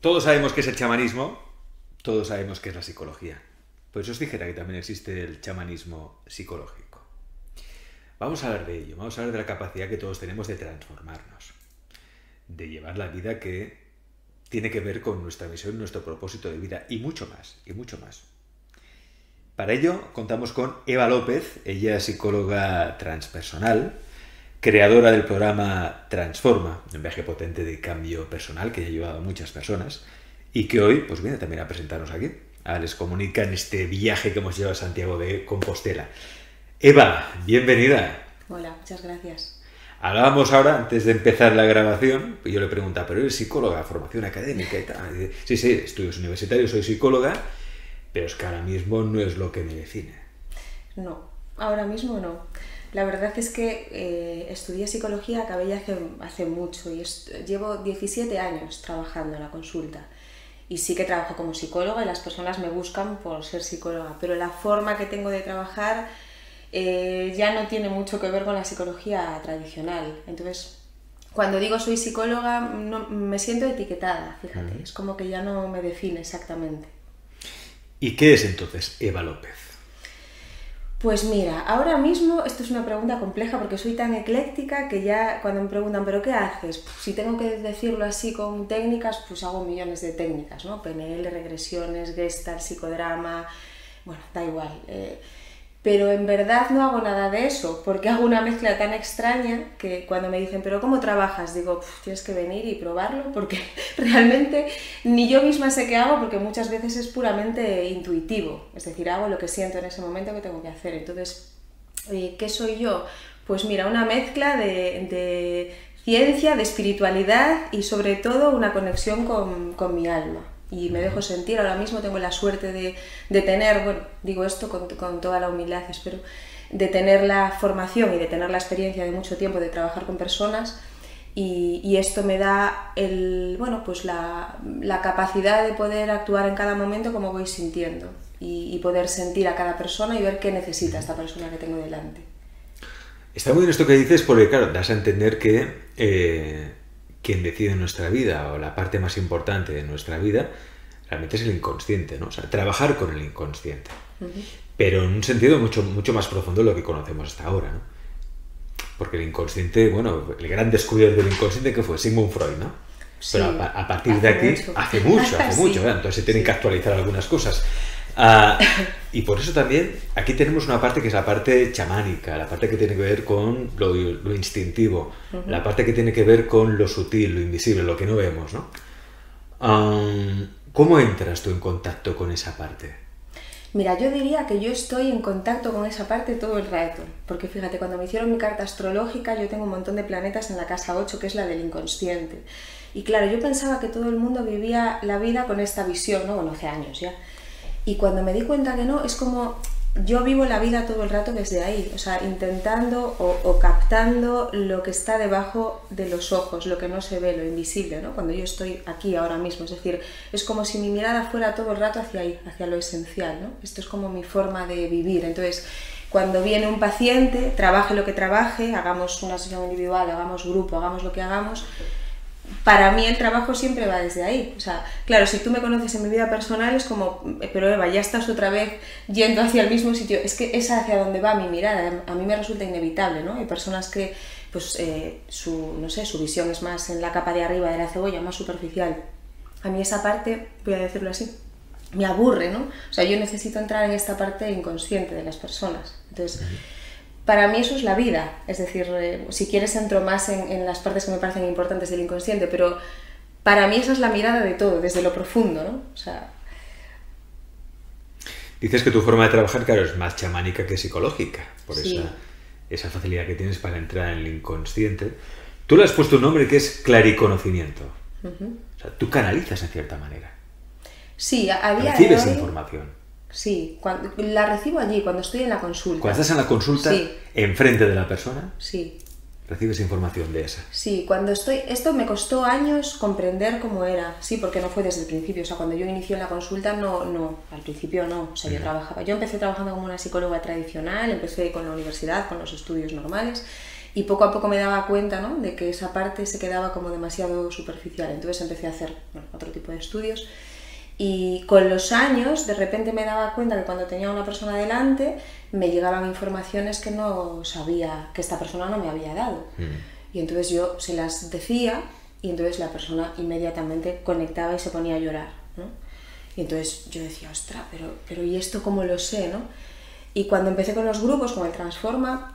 Todos sabemos qué es el chamanismo, todos sabemos qué es la psicología. Pues os dijera que también existe el chamanismo psicológico. Vamos a hablar de ello, vamos a hablar de la capacidad que todos tenemos de transformarnos, de llevar la vida que tiene que ver con nuestra misión, nuestro propósito de vida y mucho más, y mucho más. Para ello contamos con Eva López, ella es psicóloga transpersonal, creadora del programa Transforma, un viaje potente de cambio personal que ha ayudado a muchas personas y que hoy pues viene también a presentarnos aquí. Les comunica en este viaje que hemos llevado a Santiago de Compostela. Eva, bienvenida. Hola, muchas gracias. Hablábamos ahora, antes de empezar la grabación, yo le preguntaba, ¿pero eres psicóloga, formación académica y tal? Y dice, sí, estudios universitarios, soy psicóloga, pero es que ahora mismo no es lo que me define. No, ahora mismo no. La verdad es que estudié psicología, acabé ya hace mucho y llevo 17 años trabajando en la consulta. Y sí que trabajo como psicóloga y las personas me buscan por ser psicóloga, pero la forma que tengo de trabajar ya no tiene mucho que ver con la psicología tradicional. Entonces, cuando digo soy psicóloga, no, me siento etiquetada, fíjate, es como que ya no me define exactamente. ¿Y qué es entonces Eva López? Pues mira, ahora mismo esto es una pregunta compleja porque soy tan ecléctica que ya cuando me preguntan ¿pero qué haces? Pues, si tengo que decirlo así con técnicas, pues hago millones de técnicas, ¿no? PNL, regresiones, Gestalt, psicodrama, bueno, da igual. Pero en verdad no hago nada de eso, porque hago una mezcla tan extraña que cuando me dicen ¿pero cómo trabajas? Digo, tienes que venir y probarlo porque realmente ni yo misma sé qué hago porque muchas veces es puramente intuitivo, es decir, hago lo que siento en ese momento que tengo que hacer. Entonces, ¿qué soy yo? Pues mira, una mezcla de ciencia, de espiritualidad y sobre todo una conexión con mi alma. Y me dejo sentir, ahora mismo tengo la suerte de tener, bueno, digo esto con toda la humildad, espero, de tener la formación y de tener la experiencia de mucho tiempo de trabajar con personas y esto me da pues la capacidad de poder actuar en cada momento como voy sintiendo y poder sentir a cada persona y ver qué necesita esta persona que tengo delante. Está muy bien esto que dices porque, claro, das a entender que quien decide nuestra vida o la parte más importante de nuestra vida realmente es el inconsciente, ¿no? O sea, trabajar con el inconsciente. Pero en un sentido mucho más profundo de lo que conocemos hasta ahora, ¿no? Porque el inconsciente, bueno, el gran descubridor del inconsciente que fue Sigmund Freud, ¿no? Sí, pero a partir de aquí, hace mucho, sí. ¿verdad? Entonces se tienen que actualizar algunas cosas. Y por eso también aquí tenemos una parte que es la parte chamánica, la parte que tiene que ver con lo instintivo, la parte que tiene que ver con lo sutil, lo invisible, lo que no vemos, ¿no? ¿Cómo entras tú en contacto con esa parte? Mira, yo diría que yo estoy en contacto con esa parte todo el rato, porque fíjate, cuando me hicieron mi carta astrológica yo tengo un montón de planetas en la casa 8, que es la del inconsciente. Y claro, yo pensaba que todo el mundo vivía la vida con esta visión, ¿no? Bueno, hace años ya. Y cuando me di cuenta que no, es como yo vivo la vida todo el rato desde ahí, o sea, intentando o captando lo que está debajo de los ojos, lo que no se ve, lo invisible, ¿no? Cuando yo estoy aquí ahora mismo, es decir, es como si mi mirada fuera todo el rato hacia ahí, hacia lo esencial, ¿no? Esto es como mi forma de vivir. Entonces, cuando viene un paciente, trabaje lo que trabaje, hagamos una sesión individual, hagamos grupo, hagamos lo que hagamos, para mí el trabajo siempre va desde ahí. O sea, claro, si tú me conoces en mi vida personal es como, pero Eva, ya estás otra vez yendo hacia el mismo sitio. Es que es hacia donde va mi mirada. A mí me resulta inevitable, ¿no? Hay personas que, pues, no sé, su visión es más en la capa de arriba de la cebolla, más superficial. A mí esa parte, voy a decirlo así, me aburre, ¿no? O sea, yo necesito entrar en esta parte inconsciente de las personas. Entonces, para mí eso es la vida, es decir, si quieres entro más en las partes que me parecen importantes del inconsciente, pero para mí esa es la mirada de todo, desde lo profundo, ¿no? O sea... Dices que tu forma de trabajar, claro, es más chamánica que psicológica, por Sí. esa facilidad que tienes para entrar en el inconsciente. Tú le has puesto un nombre que es clariconocimiento. O sea, tú canalizas en cierta manera. Sí, a día de Recibes hoy... información. Sí, la recibo allí, cuando estoy en la consulta. Cuando estás en la consulta, sí, enfrente de la persona, sí, recibes información de esa. sí, cuando estoy... Esto me costó años comprender cómo era, sí, porque no fue desde el principio. O sea, cuando yo inicié en la consulta, no, al principio no. O sea, yo empecé trabajando como una psicóloga tradicional, empecé con la universidad, con los estudios normales, Y poco a poco me daba cuenta, ¿no?, de que esa parte se quedaba como demasiado superficial. Entonces empecé a hacer, bueno, otro tipo de estudios. Y con los años, de repente me daba cuenta que cuando tenía a una persona delante, me llegaban informaciones que no sabía, que esta persona no me había dado. Y entonces yo se las decía y entonces la persona inmediatamente conectaba y se ponía a llorar, ¿no? Y entonces yo decía, ostras, pero ¿y esto cómo lo sé, no? Y cuando empecé con los grupos, con el Transforma,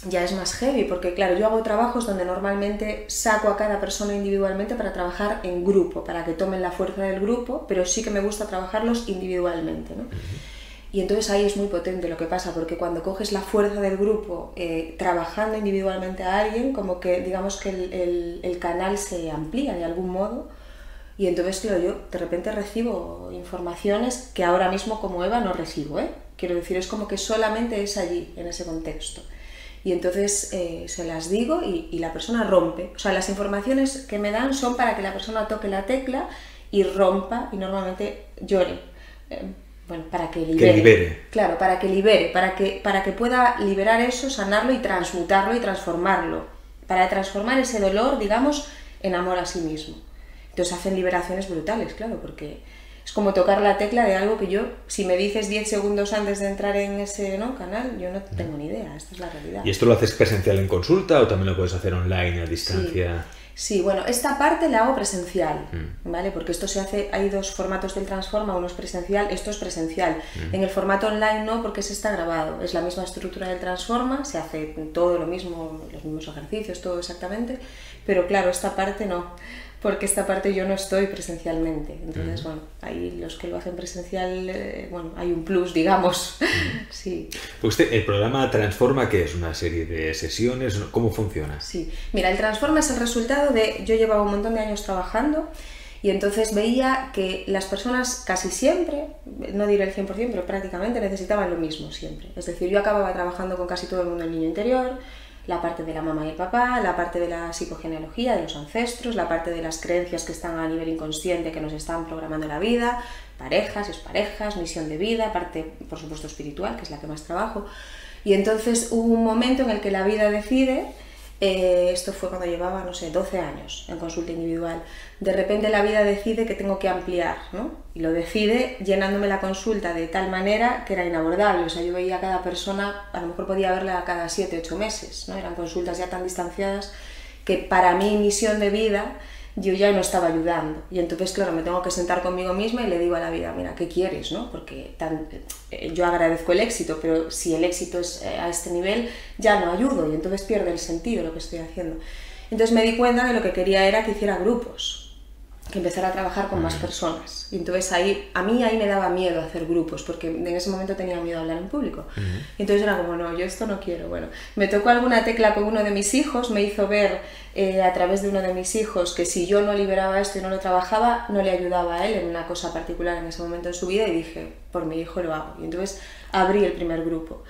ya es más heavy, porque claro, yo hago trabajos donde normalmente saco a cada persona individualmente para trabajar en grupo, para que tomen la fuerza del grupo, pero sí que me gusta trabajarlos individualmente, ¿no? Y entonces ahí es muy potente lo que pasa, porque cuando coges la fuerza del grupo trabajando individualmente a alguien, como que digamos que el canal se amplía de algún modo, y entonces claro, yo de repente recibo informaciones que ahora mismo como Eva no recibo, ¿eh? Quiero decir, es como que solamente es allí, en ese contexto. Y entonces se las digo y la persona rompe. O sea, las informaciones que me dan son para que la persona toque la tecla y rompa y normalmente llore. Bueno, para que libere. Que libere. Claro, para que libere, para que pueda liberar eso, sanarlo y transmutarlo y transformarlo. Para transformar ese dolor, digamos, en amor a sí mismo. Entonces hacen liberaciones brutales, claro, porque es como tocar la tecla de algo que yo, si me dices 10 segundos antes de entrar en ese, ¿no?, canal, yo no tengo ni idea, esta es la realidad. ¿Y esto lo haces presencial en consulta o también lo puedes hacer online a distancia? Sí, bueno, esta parte la hago presencial, ¿vale? Porque esto se hace, hay dos formatos del Transforma, uno es presencial, esto es presencial. En el formato online no, porque se está grabado, es la misma estructura del Transforma, se hace todo lo mismo, los mismos ejercicios, todo exactamente, pero claro, esta parte no, porque esta parte yo no estoy presencialmente. Entonces, bueno, ahí los que lo hacen presencial, bueno, hay un plus, digamos. Sí. Pues el programa Transforma, ¿qué es? ¿Una serie de sesiones? ¿Cómo funciona? Sí. Mira, el Transforma es el resultado de... Yo llevaba un montón de años trabajando y entonces veía que las personas casi siempre, no diré el 100%, pero prácticamente necesitaban lo mismo siempre. Es decir, yo acababa trabajando con casi todo el mundo el niño interior, la parte de la mamá y el papá, la parte de la psicogenealogía, de los ancestros, la parte de las creencias que están a nivel inconsciente que nos están programando la vida, parejas, exparejas, misión de vida, parte, por supuesto, espiritual, que es la que más trabajo. Y entonces hubo un momento en el que la vida decide, esto fue cuando llevaba, no sé, 12 años en consulta individual, de repente la vida decide que tengo que ampliar, ¿no? Y lo decide llenándome la consulta de tal manera que era inabordable. O sea, yo veía a cada persona, a lo mejor podía verla cada 7, 8 meses, ¿no? Eran consultas ya tan distanciadas que para mi misión de vida yo ya no estaba ayudando. Y entonces, claro, me tengo que sentar conmigo misma y le digo a la vida, mira, ¿qué quieres, no? Porque yo agradezco el éxito, pero si el éxito es a este nivel, ya no ayudo y entonces pierde el sentido lo que estoy haciendo. Entonces me di cuenta que lo que quería era que hiciera grupos, que empezara a trabajar con más personas. Y entonces a mí ahí me daba miedo hacer grupos, porque en ese momento tenía miedo a hablar en público. Y entonces era como, no, yo esto no quiero. Bueno, me tocó alguna tecla con uno de mis hijos, me hizo ver a través de uno de mis hijos que si yo no liberaba esto y no lo trabajaba, no le ayudaba a él en una cosa particular en ese momento de su vida, y dije, por mi hijo lo hago. Y entonces abrí el primer grupo.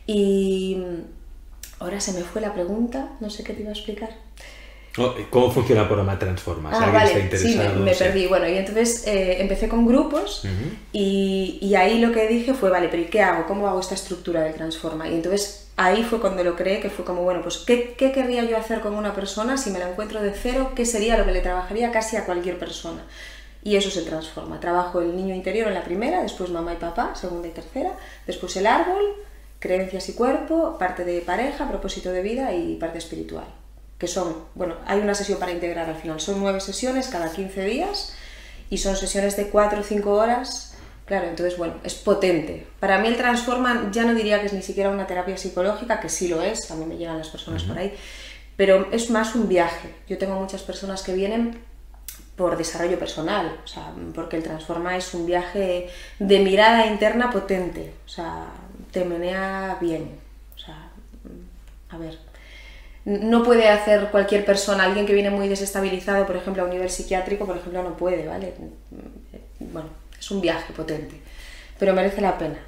Y ahora se me fue la pregunta, no sé qué te iba a explicar. ¿Cómo funciona el programa Transforma? Si alguien está interesado, sí, me perdí. Bueno, y entonces empecé con grupos y ahí lo que dije fue, vale, pero ¿y qué hago? ¿Cómo hago esta estructura del Transforma? Y entonces ahí fue cuando lo creé, que fue como, bueno, pues ¿qué querría yo hacer con una persona si me la encuentro de cero? ¿Qué sería lo que le trabajaría casi a cualquier persona? Y eso se transforma. Trabajo el niño interior en la primera, después mamá y papá, segunda y tercera, después el árbol, creencias y cuerpo, parte de pareja, propósito de vida y parte espiritual. Que son, bueno, hay una sesión para integrar al final, son 9 sesiones cada 15 días y son sesiones de 4 o 5 horas, claro, entonces bueno, es potente. Para mí el Transforma ya no diría que es ni siquiera una terapia psicológica, que sí lo es, a mí me llegan las personas por ahí, pero es más un viaje. Yo tengo muchas personas que vienen por desarrollo personal, o sea, porque el Transforma es un viaje de mirada interna potente, o sea, te menea bien, o sea, a ver... No puede hacer cualquier persona, alguien que viene muy desestabilizado, por ejemplo, a un nivel psiquiátrico, por ejemplo, no puede, ¿vale? Bueno, es un viaje potente, pero merece la pena.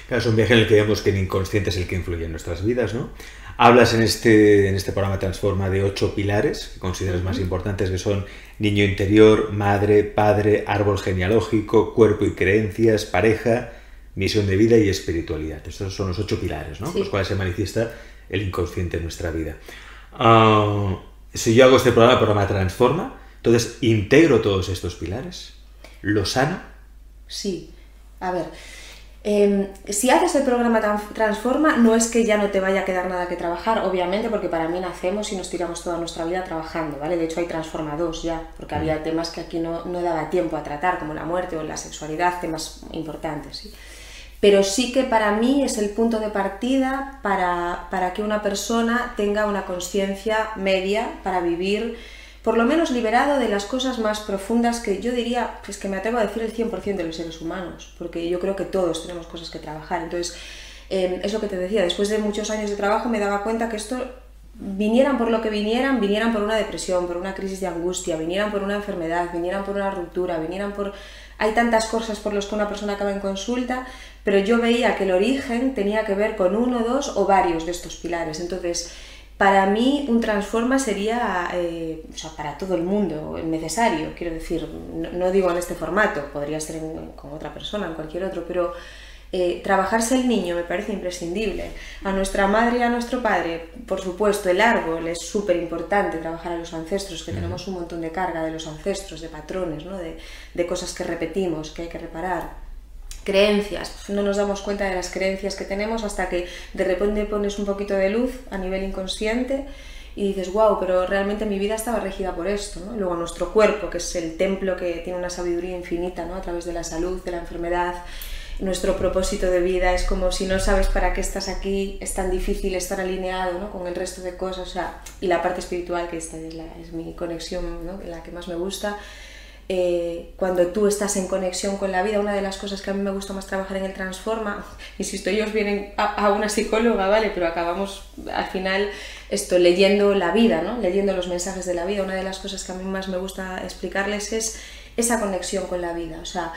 Claro, es un viaje en el que vemos que el inconsciente es el que influye en nuestras vidas, ¿no? Hablas en este programa Transforma de 8 pilares que consideras más importantes, que son niño interior, madre, padre, árbol genealógico, cuerpo y creencias, pareja, misión de vida y espiritualidad. Estos son los 8 pilares, ¿no? Sí. Los cuales se manifiesta el inconsciente en nuestra vida. Si yo hago este programa Transforma, entonces integro todos estos pilares, lo sano. Sí, a ver, si haces el programa Transforma, no es que ya no te vaya a quedar nada que trabajar, obviamente, porque para mí nacemos y nos tiramos toda nuestra vida trabajando, ¿vale? De hecho hay Transforma 2 ya, porque había temas que aquí no daba tiempo a tratar, como la muerte o la sexualidad, temas importantes, ¿sí? Pero sí que para mí es el punto de partida para que una persona tenga una conciencia media para vivir, por lo menos liberado de las cosas más profundas que yo diría, pues que me atrevo a decir el 100% de los seres humanos, porque yo creo que todos tenemos cosas que trabajar. Entonces, es lo que te decía, después de muchos años de trabajo me daba cuenta que esto, vinieran por lo que vinieran por una depresión, por una crisis de angustia, vinieran por una enfermedad, vinieran por una ruptura, vinieran por... Hay tantas cosas por las que una persona acaba en consulta, pero yo veía que el origen tenía que ver con uno, dos o varios de estos pilares. Entonces, para mí un Transforma sería, o sea, para todo el mundo, necesario, quiero decir, no digo en este formato, podría ser con otra persona, en cualquier otro, pero trabajarse el niño me parece imprescindible. A nuestra madre y a nuestro padre, por supuesto, el árbol es súper importante, trabajar a los ancestros, que tenemos un montón de carga de los ancestros, de patrones, ¿no? de cosas que repetimos, que hay que reparar. Creencias, pues no nos damos cuenta de las creencias que tenemos hasta que de repente pones un poquito de luz a nivel inconsciente y dices, wow, pero realmente mi vida estaba regida por esto, ¿no? Luego nuestro cuerpo, que es el templo que tiene una sabiduría infinita, ¿no? A través de la salud, de la enfermedad. Nuestro propósito de vida es como si no sabes para qué estás aquí, es tan difícil estar alineado, ¿no? Con el resto de cosas, o sea, y la parte espiritual, que esta es mi conexión, ¿no? La que más me gusta. Cuando tú estás en conexión con la vida, una de las cosas que a mí me gusta más trabajar en el Transforma, insisto, ellos vienen a una psicóloga, ¿vale? Pero acabamos al final leyendo la vida, ¿no? Leyendo los mensajes de la vida. Una de las cosas que a mí más me gusta explicarles es esa conexión con la vida, o sea,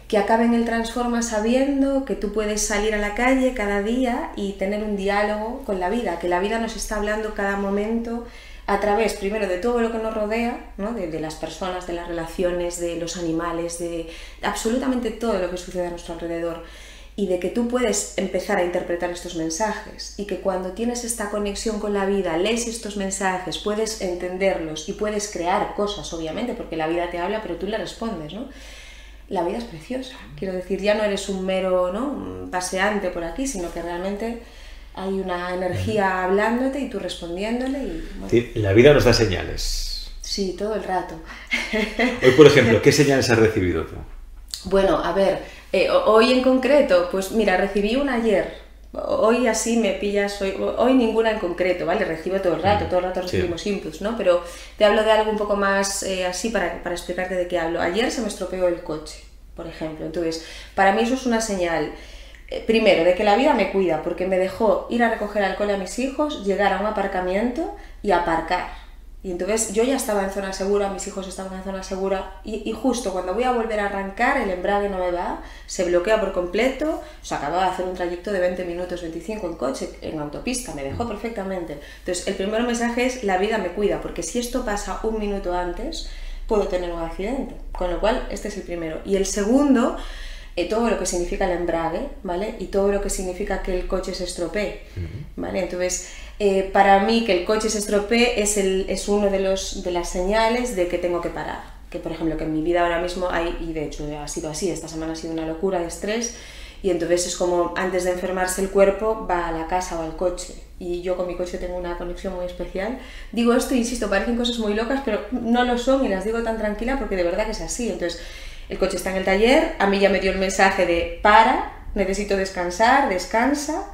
que acaben el Transforma sabiendo que tú puedes salir a la calle cada día y tener un diálogo con la vida, que la vida nos está hablando cada momento a través, primero, de todo lo que nos rodea, ¿no? de las personas, de las relaciones, de los animales, de absolutamente todo lo que sucede a nuestro alrededor, y de que tú puedes empezar a interpretar estos mensajes, y que cuando tienes esta conexión con la vida, lees estos mensajes, puedes entenderlos y puedes crear cosas, obviamente, porque la vida te habla, pero tú le respondes, ¿no? La vida es preciosa, quiero decir, ya no eres un mero, ¿no? Un paseante por aquí, sino que realmente hay una energía hablándote y tú respondiéndole. Y, bueno. Sí, la vida nos da señales. Sí, todo el rato. Hoy, por ejemplo, ¿qué señales has recibido tú? Bueno, a ver, hoy en concreto, pues mira, recibí una ayer. Hoy así me pillas, hoy ninguna en concreto, ¿vale? Recibo todo el rato recibimos inputs, ¿no? Pero te hablo de algo un poco más así para explicarte de qué hablo. Ayer se me estropeó el coche, por ejemplo. Entonces, para mí eso es una señal, primero, de que la vida me cuida, porque me dejó ir a recoger al cole a mis hijos, llegar a un aparcamiento y aparcar. Y entonces yo ya estaba en zona segura, mis hijos estaban en zona segura y justo cuando voy a volver a arrancar el embrague no me va, se bloquea por completo, o sea, acababa de hacer un trayecto de 20 minutos, 25 en coche, en autopista, me dejó perfectamente. Entonces el primer mensaje es la vida me cuida, porque si esto pasa un minuto antes puedo tener un accidente, con lo cual este es el primero. Y el segundo, todo lo que significa el embrague, ¿vale? Y todo lo que significa que el coche se estropee, ¿vale? Entonces, para mí que el coche se estropee es uno de las señales de que tengo que parar. Que, por ejemplo, que en mi vida ahora mismo hay, y de hecho ha sido así, esta semana ha sido una locura de estrés, y entonces es como antes de enfermarse el cuerpo va a la casa o al coche. Y yo con mi coche tengo una conexión muy especial. Digo esto, insisto, parecen cosas muy locas, pero no lo son y las digo tan tranquila porque de verdad que es así. Entonces, el coche está en el taller, a mí ya me dio el mensaje de para, necesito descansar, descansa,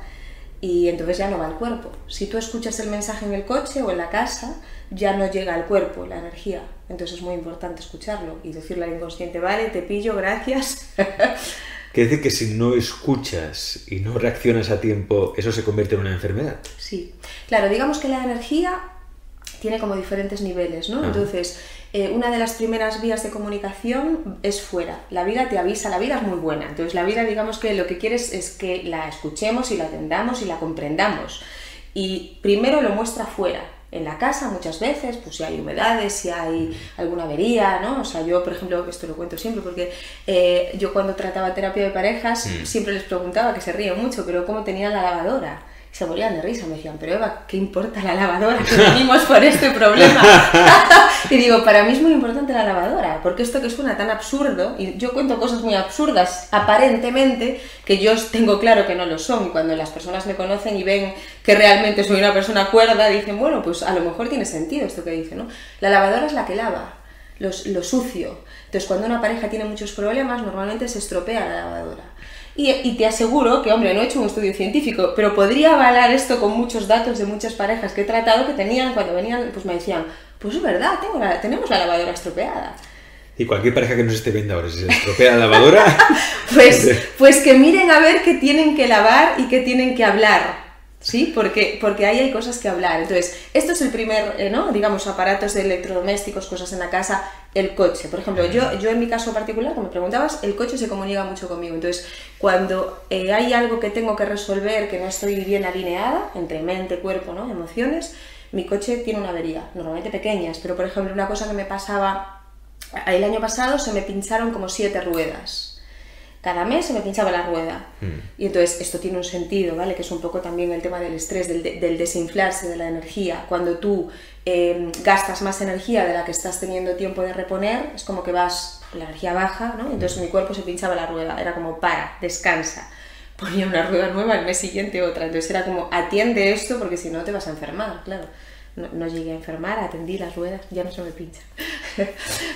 y entonces ya no va al cuerpo. Si tú escuchas el mensaje en el coche o en la casa, ya no llega al cuerpo la energía. Entonces es muy importante escucharlo y decirle al inconsciente, vale, te pillo, gracias. Quiere decir que si no escuchas y no reaccionas a tiempo, ¿eso se convierte en una enfermedad? Sí, claro, digamos que la energía tiene como diferentes niveles, ¿no? Entonces, una de las primeras vías de comunicación es fuera. La vida te avisa, la vida es muy buena. Entonces, la vida, digamos que lo que quieres es que la escuchemos y la atendamos y la comprendamos. Y primero lo muestra fuera. En la casa muchas veces, pues si hay humedades, si hay alguna avería, ¿no? O sea, yo, por ejemplo, esto lo cuento siempre porque yo cuando trataba terapia de parejas siempre les preguntaba, que se ríen mucho, pero cómo tenían la lavadora. Se morían de risa, me decían, pero Eva, ¿qué importa la lavadora? Que venimos por este problema. Y digo, para mí es muy importante la lavadora, porque esto que suena tan absurdo, y yo cuento cosas muy absurdas, aparentemente, que yo tengo claro que no lo son, y cuando las personas me conocen y ven que realmente soy una persona cuerda, dicen, bueno, pues a lo mejor tiene sentido esto que dice, ¿no? La lavadora es la que lava lo sucio. Entonces, cuando una pareja tiene muchos problemas, normalmente se estropea la lavadora. Y te aseguro que, hombre, no he hecho un estudio científico, pero podría avalar esto con muchos datos de muchas parejas que he tratado que tenían, cuando venían, pues me decían, pues es verdad, tenemos la lavadora estropeada. Y cualquier pareja que nos esté viendo ahora, si se estropea la lavadora... pues que miren a ver qué tienen que lavar y qué tienen que hablar, ¿sí? Porque ahí hay cosas que hablar. Entonces, esto es el primer, ¿no? Digamos, aparatos de electrodomésticos, cosas en la casa, el coche. Por ejemplo, yo en mi caso particular, como me preguntabas, el coche se comunica mucho conmigo. Entonces, cuando hay algo que tengo que resolver, que no estoy bien alineada, entre mente, cuerpo, ¿no? Emociones, mi coche tiene una avería, normalmente pequeñas, pero por ejemplo, una cosa que me pasaba el año pasado, se me pincharon como 7 ruedas. Cada mes se me pinchaba la rueda. Y entonces esto tiene un sentido, ¿vale? Que es un poco también el tema del estrés, del desinflarse de la energía. Cuando tú gastas más energía de la que estás teniendo tiempo de reponer, es como que la energía baja, ¿no? Entonces mi cuerpo se pinchaba la rueda, era como descansa. Ponía una rueda nueva, el mes siguiente otra. Entonces era como, atiende esto porque si no te vas a enfermar, claro. No llegué a enfermar, atendí las ruedas, ya no se me pinchan.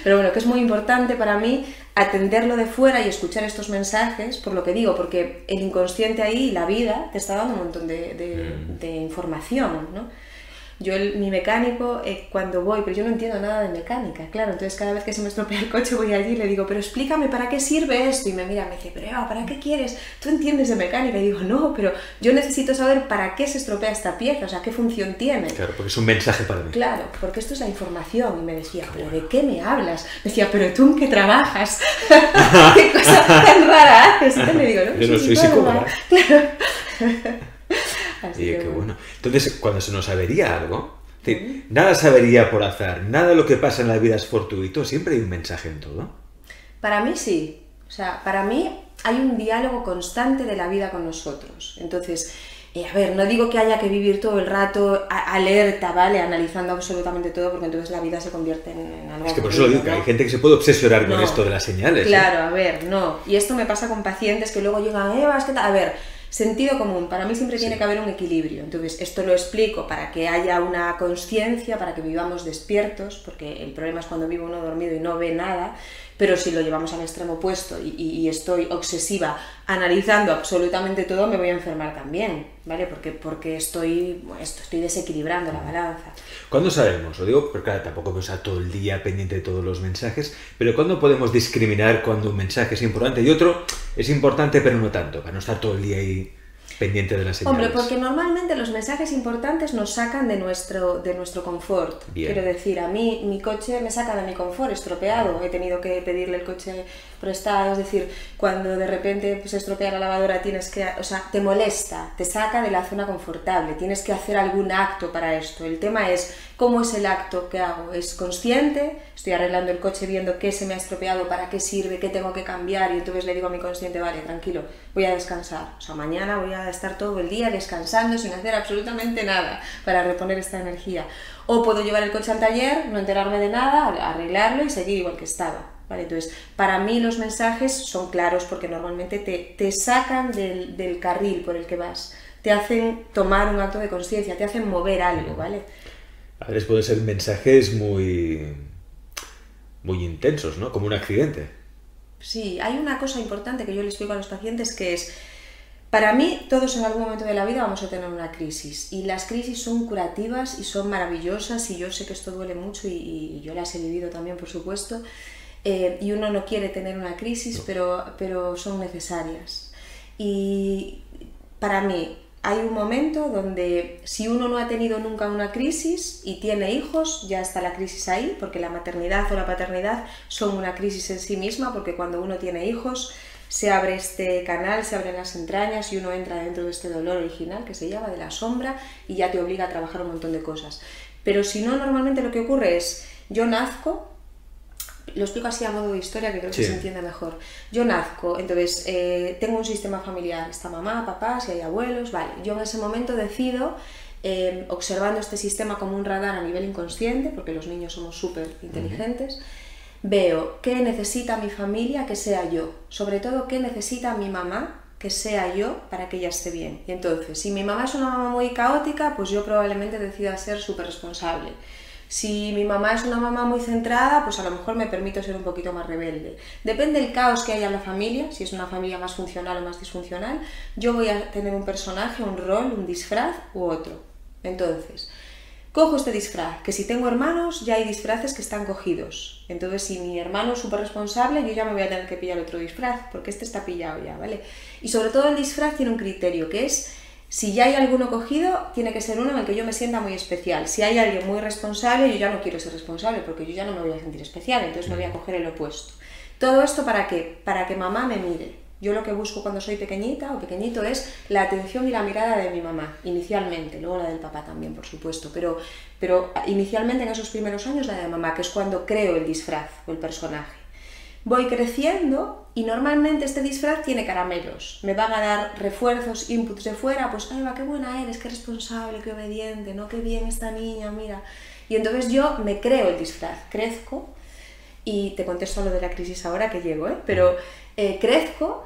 Pero bueno, que es muy importante para mí atenderlo de fuera y escuchar estos mensajes, por lo que digo, porque el inconsciente ahí, la vida, te está dando un montón de información, ¿no? Mi mecánico, cuando voy, pero yo no entiendo nada de mecánica, claro, entonces cada vez que se me estropea el coche voy allí y le digo, pero explícame para qué sirve esto, y me mira, me dice, pero Eva, ¿para qué quieres? ¿Tú entiendes de mecánica? Y digo, no, pero yo necesito saber para qué se estropea esta pieza, o sea, qué función tiene. Claro, porque es un mensaje para mí. Claro, porque esto es la información, y me decía, ¿pero de qué me hablas? Me decía, ¿pero tú en qué trabajas? ¿Qué cosa tan rara haces? Y le digo, no, yo no soy psicóloga. Claro. Así que bueno. Entonces, cuando se nos avería algo, es decir, nada se avería por azar, nada de lo que pasa en la vida es fortuito, siempre hay un mensaje en todo. Para mí sí, o sea, para mí hay un diálogo constante de la vida con nosotros. Entonces, a ver, no digo que haya que vivir todo el rato alerta, ¿vale? Analizando absolutamente todo, porque entonces la vida se convierte en algo... Es que por eso lo digo, que hay gente que se puede obsesionar con esto de las señales. Claro, a ver, no. Y esto me pasa con pacientes que luego llegan, Eva, es que tal... A ver, sentido común, para mí siempre tiene que haber un equilibrio. Entonces, esto lo explico para que haya una conciencia, para que vivamos despiertos, porque el problema es cuando vive uno dormido y no ve nada, pero si lo llevamos al extremo opuesto y estoy obsesiva analizando absolutamente todo, me voy a enfermar también, ¿vale? Porque estoy desequilibrando la balanza. ¿Cuándo sabemos? Lo digo porque claro, tampoco puedo estar todo el día pendiente de todos los mensajes, pero ¿cuándo podemos discriminar cuando un mensaje es importante y otro es importante pero no tanto, para no estar todo el día ahí pendiente de las señales? Hombre, porque normalmente los mensajes importantes nos sacan de nuestro confort. Bien. Quiero decir, a mí mi coche me saca de mi confort, estropeado, he tenido que pedirle el coche prestado, es decir, cuando de repente se estropea la lavadora te molesta, te saca de la zona confortable, tienes que hacer algún acto para esto. El tema es, ¿cómo es el acto que hago? ¿Es consciente? Estoy arreglando el coche viendo qué se me ha estropeado, para qué sirve, qué tengo que cambiar, y entonces le digo a mi consciente, vale, tranquilo, voy a descansar, o sea, mañana voy a estar todo el día descansando sin hacer absolutamente nada para reponer esta energía. O puedo llevar el coche al taller, no enterarme de nada, arreglarlo y seguir igual que estaba. ¿Vale? Entonces, para mí los mensajes son claros porque normalmente te sacan del carril por el que vas, te hacen tomar un acto de conciencia, te hacen mover algo, ¿vale? A veces pueden ser mensajes muy intensos, ¿no? Como un accidente. Sí, hay una cosa importante que yo les explico a los pacientes que es, para mí todos en algún momento de la vida vamos a tener una crisis y las crisis son curativas y son maravillosas y yo sé que esto duele mucho y yo las he vivido también, por supuesto. Y uno no quiere tener una crisis, pero son necesarias. Y para mí hay un momento donde si uno no ha tenido nunca una crisis y tiene hijos, ya está la crisis ahí, porque la maternidad o la paternidad son una crisis en sí misma, porque cuando uno tiene hijos se abre este canal, se abren las entrañas y uno entra dentro de este dolor original que se llama de la sombra y ya te obliga a trabajar un montón de cosas. Pero si no, normalmente lo que ocurre es, yo nazco, Lo explico así a modo de historia, que creo que Sí. se entiende mejor. Yo nazco, entonces tengo un sistema familiar, está mamá, papá, si hay abuelos, vale. Yo en ese momento decido, observando este sistema como un radar a nivel inconsciente, porque los niños somos súper inteligentes, veo qué necesita mi familia que sea yo, sobre todo qué necesita mi mamá que sea yo para que ella esté bien. Y entonces, si mi mamá es una mamá muy caótica, pues yo probablemente decida ser súper responsable. Si mi mamá es una mamá muy centrada, pues a lo mejor me permito ser un poquito más rebelde. Depende del caos que haya en la familia, si es una familia más funcional o más disfuncional, yo voy a tener un personaje, un rol, un disfraz u otro. Entonces, cojo este disfraz, que si tengo hermanos ya hay disfraces que están cogidos. Entonces, si mi hermano es súper responsable, yo ya me voy a tener que pillar otro disfraz, porque este está pillado ya, ¿vale? Y sobre todo el disfraz tiene un criterio, que es, si ya hay alguno cogido, tiene que ser uno en el que yo me sienta muy especial. Si hay alguien muy responsable, yo ya no quiero ser responsable, porque yo ya no me voy a sentir especial, entonces me voy a coger el opuesto. ¿Todo esto para qué? Para que mamá me mire. Yo lo que busco cuando soy pequeñita o pequeñito es la atención y la mirada de mi mamá, inicialmente, luego la del papá también, por supuesto, pero inicialmente en esos primeros años la de mamá, que es cuando creo el disfraz o el personaje. Voy creciendo y normalmente este disfraz tiene caramelos, me van a dar refuerzos, inputs de fuera, pues ¡ay, va, qué buena eres, qué responsable, qué obediente, ¿no? Qué bien esta niña, mira! Y entonces yo me creo el disfraz, crezco, y te contesto lo de la crisis ahora que llego, pero crezco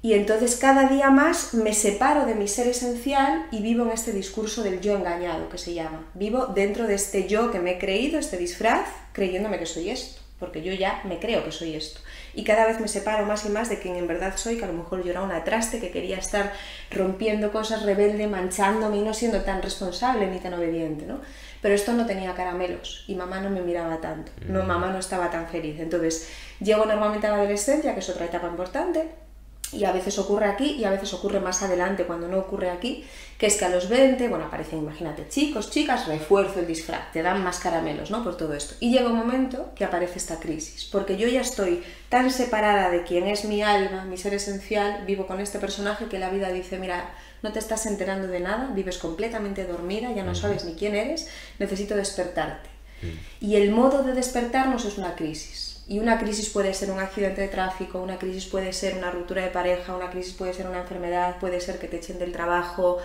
y entonces cada día más me separo de mi ser esencial y vivo en este discurso del yo engañado, que se llama. Vivo dentro de este yo que me he creído, este disfraz, creyéndome que soy esto, porque yo ya me creo que soy esto. Y cada vez me separo más y más de quien en verdad soy, que a lo mejor yo era una traste, que quería estar rompiendo cosas, rebelde, manchándome y no siendo tan responsable ni tan obediente, ¿no? Pero esto no tenía caramelos y mamá no me miraba tanto, no, mamá no estaba tan feliz. Entonces llego normalmente a la adolescencia, que es otra etapa importante, y a veces ocurre aquí y a veces ocurre más adelante cuando no ocurre aquí, que es que a los 20, bueno, aparecen, imagínate, chicos, chicas, refuerzo el disfraz, te dan más caramelos, ¿no? Por todo esto. Y llega un momento que aparece esta crisis, porque yo ya estoy tan separada de quién es mi alma, mi ser esencial, vivo con este personaje que la vida dice, mira, no te estás enterando de nada, vives completamente dormida, ya no sabes ni quién eres, necesito despertarte. Y el modo de despertarnos es una crisis. Y una crisis puede ser un accidente de tráfico, una crisis puede ser una ruptura de pareja, una crisis puede ser una enfermedad, puede ser que te echen del trabajo,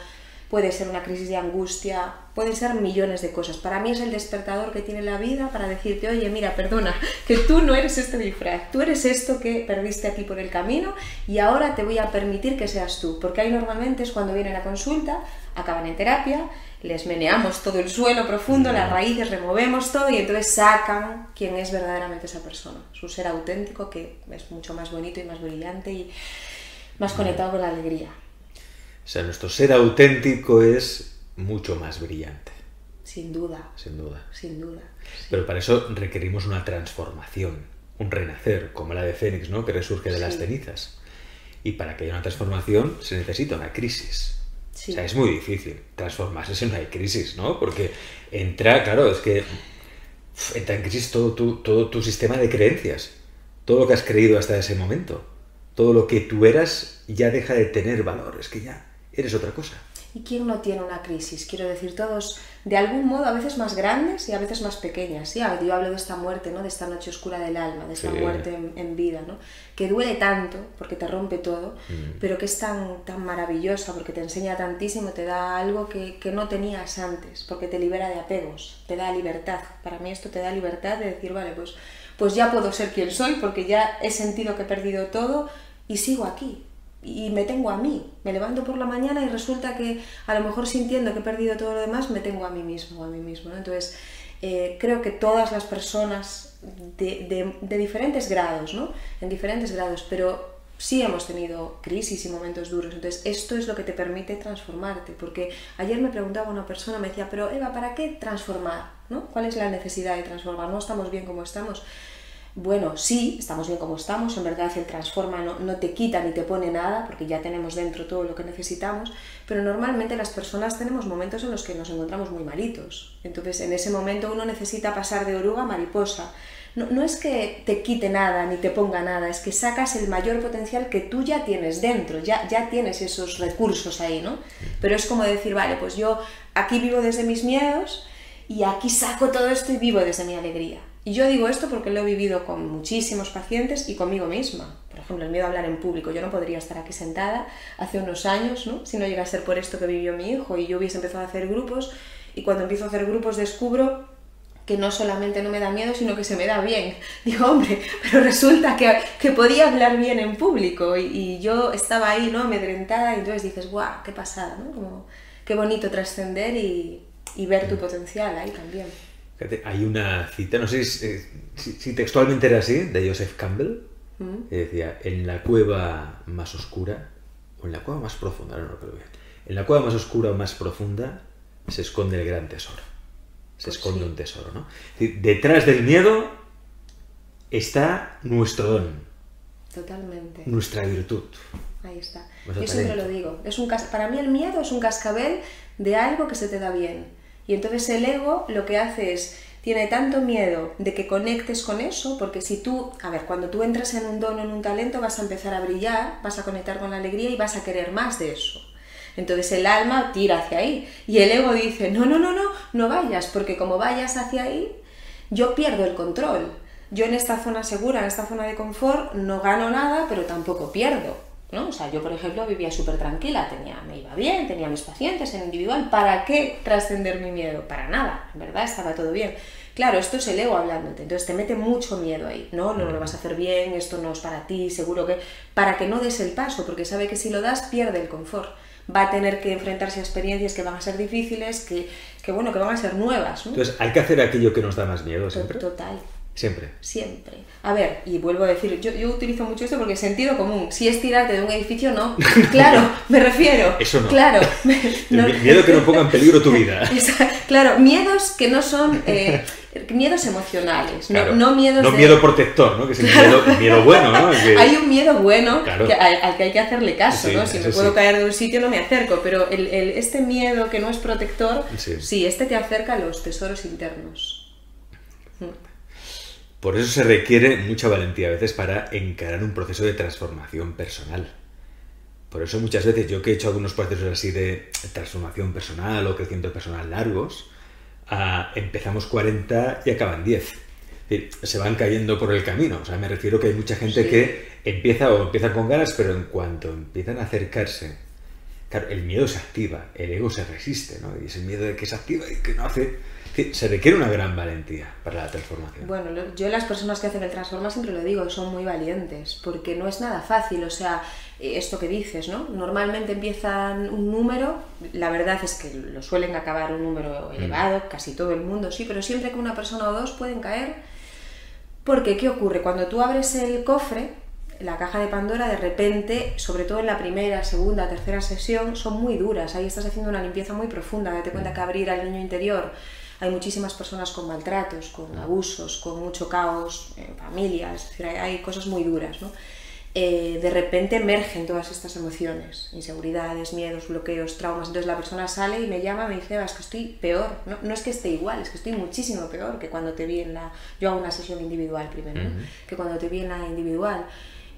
puede ser una crisis de angustia, pueden ser millones de cosas. Para mí es el despertador que tiene la vida para decirte, oye, mira, perdona, que tú no eres este disfraz, tú eres esto que perdiste aquí por el camino y ahora te voy a permitir que seas tú. Porque ahí normalmente es cuando vienen a consulta, acaban en terapia, les meneamos todo el suelo profundo, las raíces, removemos todo y entonces sacan quién es verdaderamente esa persona, su ser auténtico, que es mucho más bonito y más brillante y más conectado con la alegría. O sea, nuestro ser auténtico es mucho más brillante. Sin duda. Sin duda. Sin duda. Sí. Pero para eso requerimos una transformación, un renacer, como la de Fénix, ¿no? Que resurge de las cenizas. Y para que haya una transformación se necesita una crisis. Sí. O sea, es muy difícil transformarse si no hay crisis, ¿no? Porque entra, claro, es que entra en crisis todo tu sistema de creencias, todo lo que has creído hasta ese momento, todo lo que tú eras ya deja de tener valor, es que ya eres otra cosa. ¿Y quién no tiene una crisis? Quiero decir, todos, de algún modo, a veces más grandes y a veces más pequeñas. ¿Sí? Yo hablo de esta muerte, ¿no? De esta noche oscura del alma, de esta muerte en vida, ¿no? Que duele tanto, porque te rompe todo, pero que es tan maravillosa, porque te enseña tantísimo, te da algo que no tenías antes, porque te libera de apegos, te da libertad. Para mí esto te da libertad de decir, vale, pues ya puedo ser quien soy, porque ya he sentido que he perdido todo y sigo aquí. Y me tengo a mí, me levanto por la mañana y resulta que a lo mejor sintiendo que he perdido todo lo demás, me tengo a mí mismo, ¿no? Entonces, creo que todas las personas de diferentes grados, ¿no? En diferentes grados, pero sí hemos tenido crisis y momentos duros. Entonces, esto es lo que te permite transformarte, porque ayer me preguntaba una persona, me decía, pero Eva, ¿para qué transformar? ¿No? ¿Cuál es la necesidad de transformar? ¿No estamos bien como estamos? Bueno, sí, estamos bien como estamos, en verdad el transforma no te quita ni te pone nada, porque ya tenemos dentro todo lo que necesitamos, pero normalmente las personas tenemos momentos en los que nos encontramos muy malitos. Entonces, en ese momento uno necesita pasar de oruga a mariposa. No es que te quite nada ni te ponga nada, es que sacas el mayor potencial que tú ya tienes dentro, ya tienes esos recursos ahí, ¿no? Pero es como decir, vale, pues yo aquí vivo desde mis miedos y aquí saco todo esto y vivo desde mi alegría. Y yo digo esto porque lo he vivido con muchísimos pacientes y conmigo misma. Por ejemplo, el miedo a hablar en público. Yo no podría estar aquí sentada hace unos años, ¿no? Si no llega a ser por esto que vivió mi hijo y yo hubiese empezado a hacer grupos, y cuando empiezo a hacer grupos descubro que no solamente no me da miedo, sino que se me da bien. Digo, hombre, pero resulta que podía hablar bien en público y yo estaba ahí, ¿no? Amedrentada, y entonces dices, guau, qué pasada, ¿no? Como, qué bonito trascender y ver tu potencial ahí también. Hay una cita, no sé si textualmente era así, de Joseph Campbell, que decía, en la cueva más oscura, o en la cueva más profunda, no recuerdo bien, en la cueva más oscura o más profunda se esconde el gran tesoro. Se esconde un tesoro, ¿no? Es decir, detrás del miedo está nuestro don. Totalmente. Nuestra virtud. Ahí está. Yo siempre lo digo. Para mí el miedo es un cascabel de algo que se te da bien. Y entonces el ego lo que hace es, tiene tanto miedo de que conectes con eso, porque si tú, cuando tú entras en un don o en un talento, vas a empezar a brillar, vas a conectar con la alegría y vas a querer más de eso. Entonces el alma tira hacia ahí y el ego dice, no vayas, porque como vayas hacia ahí, yo pierdo el control. Yo en esta zona segura, en esta zona de confort, no gano nada, pero tampoco pierdo, ¿no? O sea, yo, por ejemplo, vivía súper tranquila, me iba bien, tenía mis pacientes en individual. ¿Para qué trascender mi miedo? Para nada, en verdad estaba todo bien. Claro, esto es el ego hablándote, entonces te mete mucho miedo ahí. No lo vas a hacer bien, esto no es para ti, seguro que... Para que no des el paso, porque sabe que si lo das, pierde el confort. Va a tener que enfrentarse a experiencias que van a ser difíciles, que van a ser nuevas, ¿no? Entonces, ¿hay que hacer aquello que nos da más miedo siempre? Total. Siempre. Siempre. A ver, y vuelvo a decir, yo utilizo mucho esto porque es sentido común. Si es tirarte de un edificio, no. Claro, me refiero. Eso no. Claro. Miedo que no ponga en peligro tu vida. Claro, miedos que no son... miedos emocionales, claro. no miedos no miedo protector, ¿no? Que es el miedo bueno, ¿no? Hay un miedo bueno, claro, al que hay que hacerle caso, sí, ¿no? Si me puedo caer de un sitio no me acerco, pero este miedo que no es protector, sí, este te acerca a los tesoros internos. Por eso se requiere mucha valentía a veces para encarar un proceso de transformación personal. Por eso muchas veces yo que he hecho algunos procesos así de transformación personal o crecimiento personal largos, empezamos 40 y acaban 10. Es decir, se van cayendo por el camino. O sea, me refiero que hay mucha gente que empieza con ganas, pero en cuanto empiezan a acercarse, claro, el miedo se activa, el ego se resiste, ¿no? Y ese miedo de que se activa y que no hace... Se requiere una gran valentía para la transformación. Bueno, yo las personas que hacen el Transforma siempre lo digo, son muy valientes, porque no es nada fácil, o sea, esto que dices, ¿no? Normalmente empiezan un número, la verdad es que lo suelen acabar un número elevado, casi todo el mundo, sí, pero siempre que una persona o dos pueden caer, porque ¿qué ocurre? Cuando tú abres el cofre, la caja de Pandora, de repente, sobre todo en la primera, segunda, tercera sesión, son muy duras, ahí estás haciendo una limpieza muy profunda, date cuenta que abrir al niño interior... Hay muchísimas personas con maltratos, con abusos, con mucho caos en familias, es decir, hay cosas muy duras, ¿no? De repente emergen todas estas emociones, inseguridades, miedos, bloqueos, traumas, entonces la persona sale y me llama, me dice, es que estoy peor, no es que esté igual, es que estoy muchísimo peor que cuando te vi en la... Yo hago una sesión individual primero, ¿no? Que cuando te vi en la individual.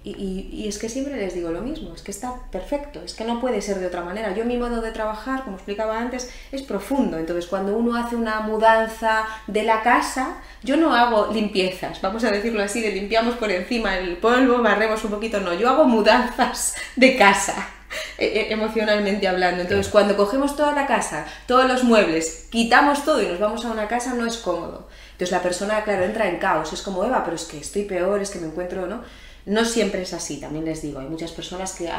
Y es que siempre les digo lo mismo, es que está perfecto, es que no puede ser de otra manera. Yo mi modo de trabajar, como explicaba antes, es profundo. Entonces cuando uno hace una mudanza de la casa, yo no hago limpiezas, vamos a decirlo así, de limpiamos por encima el polvo, barremos un poquito, no, yo hago mudanzas de casa, emocionalmente hablando. Entonces cuando cogemos toda la casa, todos los muebles, quitamos todo y nos vamos a una casa, no es cómodo. Entonces la persona, claro, entra en caos, es como, Eva, pero es que estoy peor, es que me encuentro, ¿no? No siempre es así, también les digo, hay muchas personas que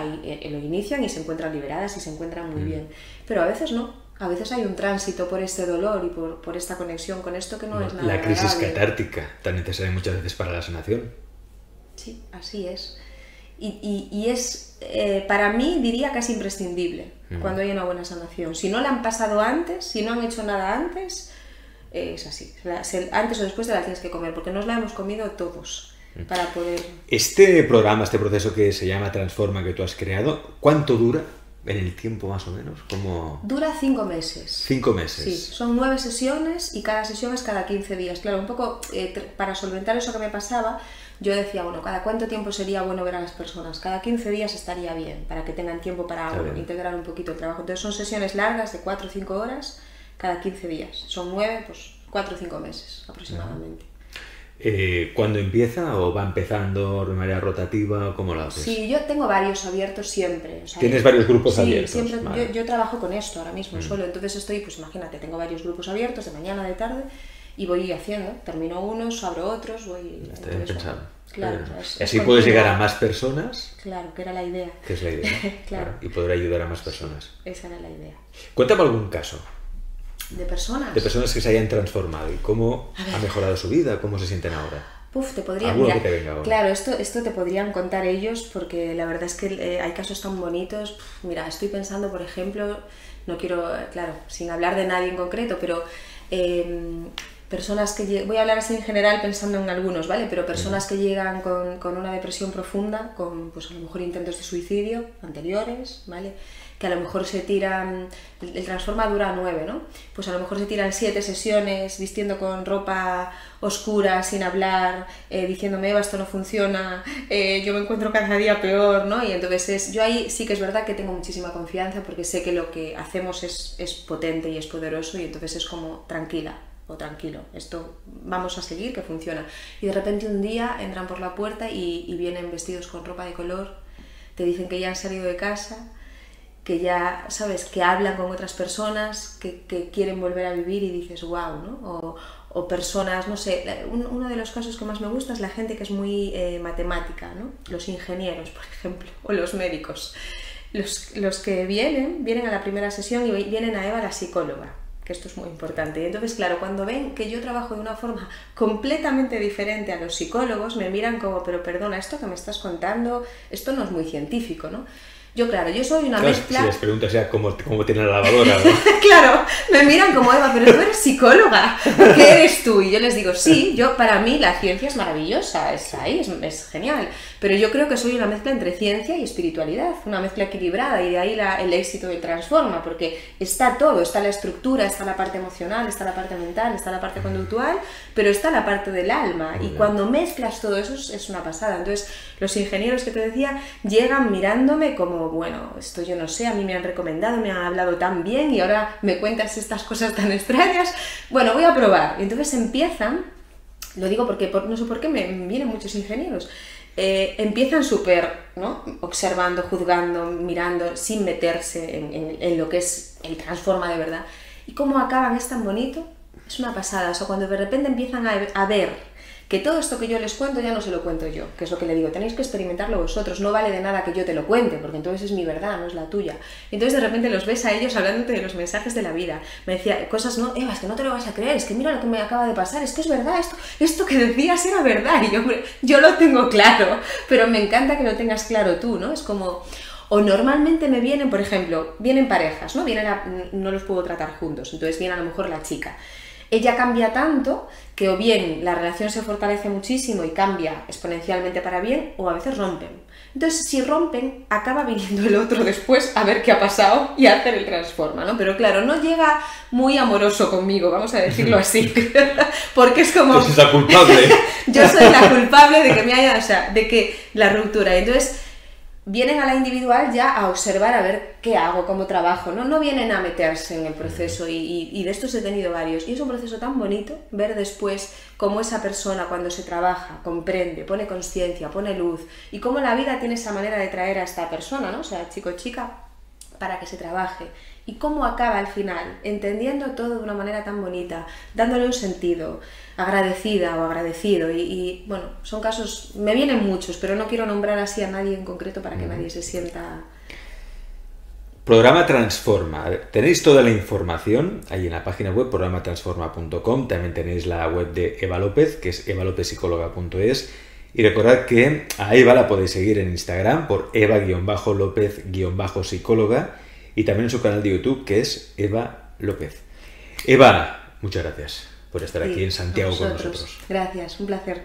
lo inician y se encuentran liberadas y se encuentran muy bien, pero a veces no, a veces hay un tránsito por este dolor y por esta conexión con esto que no es nada La crisis agradable. Catártica, tan necesaria muchas veces para la sanación. Sí, así es. Y es, para mí, diría casi imprescindible cuando hay una buena sanación. Si no la han pasado antes, si no han hecho nada antes, es así. Antes o después te la tienes que comer, porque nos la hemos comido todos. Para poder... Este programa, este proceso que se llama Transforma, que tú has creado, ¿cuánto dura en el tiempo más o menos? ¿Cómo... Dura 5 meses. 5 meses. Sí, son 9 sesiones y cada sesión es cada 15 días. Claro, un poco para solventar eso que me pasaba, yo decía, bueno, ¿cada cuánto tiempo sería bueno ver a las personas? Cada 15 días estaría bien, para que tengan tiempo para integrar un poquito el trabajo. Entonces son sesiones largas de 4 o 5 horas cada 15 días. Son 9, pues 4 o 5 meses aproximadamente. ¿Cuándo empieza o va empezando de manera rotativa? ¿Cómo lo haces? Sí, yo tengo varios abiertos siempre. O sea, ¿Tienes varios grupos abiertos? Sí, siempre. Vale. Yo trabajo con esto ahora mismo solo, entonces estoy, pues imagínate, tengo varios grupos abiertos de mañana, de tarde, y voy haciendo, termino unos, abro otros, voy... Está bien pensado. Claro, y así puedes llegar a más personas. Claro, que era la idea. Que es la idea. Claro. Y poder ayudar a más personas. Esa era la idea. Cuéntame algún caso. ¿De personas? De personas que se hayan transformado y cómo ha mejorado su vida, cómo se sienten ahora. Te podría... ¿Alguno Mira, que te venga ahora? claro, esto te podrían contar ellos porque la verdad es que hay casos tan bonitos. Mira, estoy pensando, por ejemplo, no quiero, claro, sin hablar de nadie en concreto, pero personas que... Voy a hablar así en general pensando en algunos, ¿vale? Pero personas que llegan con una depresión profunda, con pues a lo mejor intentos de suicidio anteriores, ¿vale? Que a lo mejor se tiran, el Transforma dura 9, ¿no? Pues a lo mejor se tiran 7 sesiones vistiendo con ropa oscura, sin hablar, diciéndome, Eva, esto no funciona, yo me encuentro cada día peor, ¿no? Y entonces yo ahí sí que es verdad que tengo muchísima confianza porque sé que lo que hacemos es potente y es poderoso y entonces es como tranquila o tranquilo, esto vamos a seguir, que funciona. Y de repente un día entran por la puerta y vienen vestidos con ropa de color, te dicen que ya han salido de casa, que ya, ¿sabes?, que hablan con otras personas, que quieren volver a vivir y dices, wow, ¿no? O personas, no sé, uno de los casos que más me gusta es la gente que es muy matemática, ¿no? Los ingenieros, por ejemplo, o los médicos. Los que vienen a la primera sesión y vienen a Eva, la psicóloga, que esto es muy importante. Y entonces, claro, cuando ven que yo trabajo de una forma completamente diferente a los psicólogos, me miran como, pero perdona, esto que me estás contando, esto no es muy científico, ¿no? Yo, claro, yo soy una mezcla... Si les preguntas ya cómo tiene la lavadora, ¿no? Claro, me miran como, Eva, pero tú eres psicóloga, ¿qué eres tú? Y yo les digo, sí, para mí la ciencia es maravillosa, es genial, pero yo creo que soy una mezcla entre ciencia y espiritualidad, una mezcla equilibrada, y de ahí el éxito del Transforma, porque está todo, está la estructura, está la parte emocional, está la parte mental, está la parte conductual, pero está la parte del alma, y cuando mezclas todo eso es una pasada. Entonces, los ingenieros que te decía llegan mirándome como, bueno, esto yo no sé, a mí me han recomendado, me han hablado tan bien y ahora me cuentas estas cosas tan extrañas, bueno, voy a probar. Y entonces empiezan, lo digo porque no sé por qué me vienen muchos ingenieros, empiezan súper, ¿no?, observando, juzgando, mirando, sin meterse en lo que es el Transforma de verdad. Y cómo acaban es tan bonito, es una pasada. O sea, cuando de repente empiezan a ver que todo esto que yo les cuento ya no se lo cuento yo, que es lo que le digo, tenéis que experimentarlo vosotros, no vale de nada que yo te lo cuente, porque entonces es mi verdad, no es la tuya. Entonces de repente los ves a ellos hablándote de los mensajes de la vida. Me decía cosas, no, Eva, es que no te lo vas a creer, es que mira lo que me acaba de pasar, es que es verdad, esto que decías era verdad, y yo lo tengo claro, pero me encanta que lo tengas claro tú, ¿no? Es como... O normalmente me vienen, por ejemplo, vienen parejas, ¿no? No los puedo tratar juntos, entonces viene a lo mejor la chica. Ella cambia tanto que o bien la relación se fortalece muchísimo y cambia exponencialmente para bien, o a veces rompen. Entonces, si rompen, acaba viniendo el otro después a ver qué ha pasado y a hacer el Transforma, ¿no? Pero claro, no llega muy amoroso conmigo, vamos a decirlo así, porque es como... Tú eres la culpable. Yo soy la culpable de que me haya, o sea, de que la ruptura. Entonces, vienen a la individual ya a observar a ver qué hago, cómo trabajo, no vienen a meterse en el proceso y de estos he tenido varios. Y es un proceso tan bonito ver después cómo esa persona cuando se trabaja, comprende, pone conciencia, pone luz y cómo la vida tiene esa manera de traer a esta persona, ¿no? O sea, chico o chica, para que se trabaje. Y cómo acaba al final, entendiendo todo de una manera tan bonita, dándole un sentido, agradecida o agradecido. Y bueno, son casos, me vienen muchos, pero no quiero nombrar así a nadie en concreto para que nadie se sienta... Programa Transforma. Tenéis toda la información ahí en la página web, programatransforma.com. También tenéis la web de Eva López, que es evalopezpsicóloga.es. Y recordad que a Eva la podéis seguir en Instagram por Eva-López-psicóloga y también en su canal de YouTube, que es Eva López. Eva, muchas gracias por estar aquí en Santiago con nosotros. Gracias, un placer.